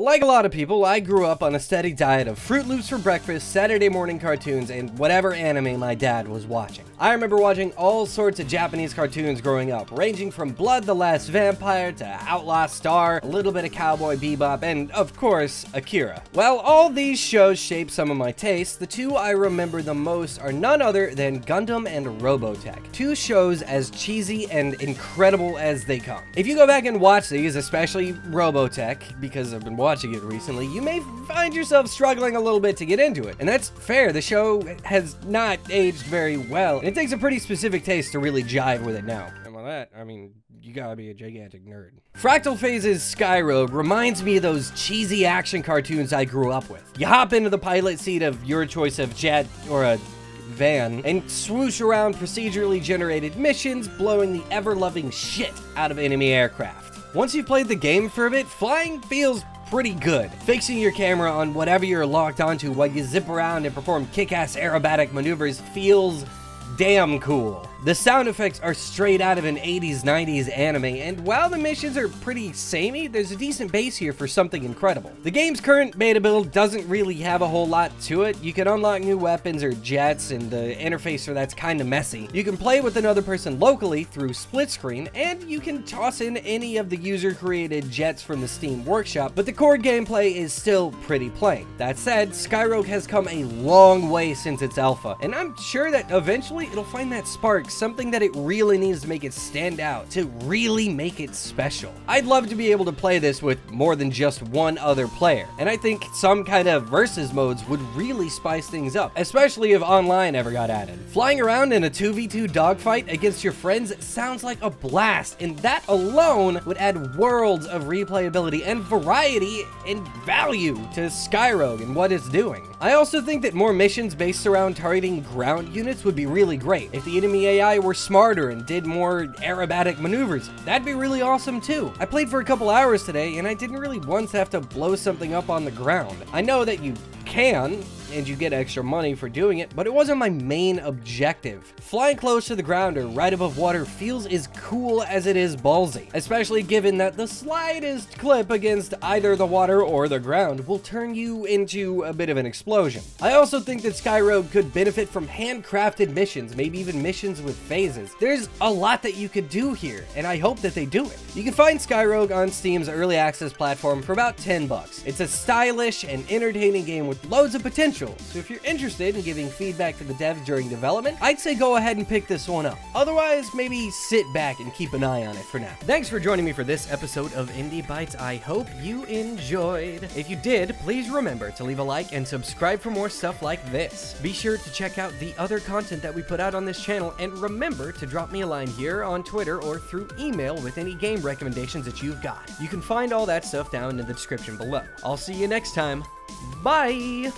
Like a lot of people, I grew up on a steady diet of Fruit Loops for breakfast, Saturday morning cartoons, and whatever anime my dad was watching. I remember watching all sorts of Japanese cartoons growing up, ranging from Blood the Last Vampire to Outlaw Star, a little bit of Cowboy Bebop, and of course, Akira. While all these shows shaped some of my tastes, the two I remember the most are none other than Gundam and Robotech, two shows as cheesy and incredible as they come. If you go back and watch these, especially Robotech, because I've been watching it recently, you may find yourself struggling a little bit to get into it. And that's fair, the show has not aged very well, and it takes a pretty specific taste to really jive with it now. And by that, I mean, you gotta be a gigantic nerd. Fractal Phase's Skyrogue reminds me of those cheesy action cartoons I grew up with. You hop into the pilot seat of your choice of jet or a van and swoosh around procedurally generated missions, blowing the ever-loving shit out of enemy aircraft. Once you've played the game for a bit, flying feels pretty good. Fixing your camera on whatever you're locked onto while you zip around and perform kick-ass aerobatic maneuvers feels damn cool. The sound effects are straight out of an 80s, 90s anime, and while the missions are pretty samey, there's a decent base here for something incredible. The game's current beta build doesn't really have a whole lot to it. You can unlock new weapons or jets, and the interface for that's kinda messy. You can play with another person locally through split screen, and you can toss in any of the user-created jets from the Steam Workshop, but the core gameplay is still pretty plain. That said, Skyrogue has come a long way since its alpha, and I'm sure that eventually it'll find that spark, something that it really needs to make it stand out, to really make it special. I'd love to be able to play this with more than just one other player, and I think some kind of versus modes would really spice things up, especially if online ever got added. Flying around in a 2v2 dogfight against your friends sounds like a blast, and that alone would add worlds of replayability and variety and value to Skyrogue and what it's doing. I also think that more missions based around targeting ground units would be really great. If the enemy AI were smarter and did more aerobatic maneuvers, that'd be really awesome too. I played for a couple hours today and I didn't really once have to blow something up on the ground. I know that you can, and you get extra money for doing it, but it wasn't my main objective. Flying close to the ground or right above water feels as cool as it is ballsy, especially given that the slightest clip against either the water or the ground will turn you into a bit of an explosion. I also think that Skyrogue could benefit from handcrafted missions, maybe even missions with phases. There's a lot that you could do here, and I hope that they do it. You can find Skyrogue on Steam's early access platform for about $10. It's a stylish and entertaining game with loads of potential. So if you're interested in giving feedback to the devs during development, I'd say go ahead and pick this one up. Otherwise, maybe sit back and keep an eye on it for now. Thanks for joining me for this episode of Indie Bytes. I hope you enjoyed. If you did, please remember to leave a like and subscribe for more stuff like this. Be sure to check out the other content that we put out on this channel, and remember to drop me a line here on Twitter or through email with any game recommendations that you've got. You can find all that stuff down in the description below. I'll see you next time. Bye!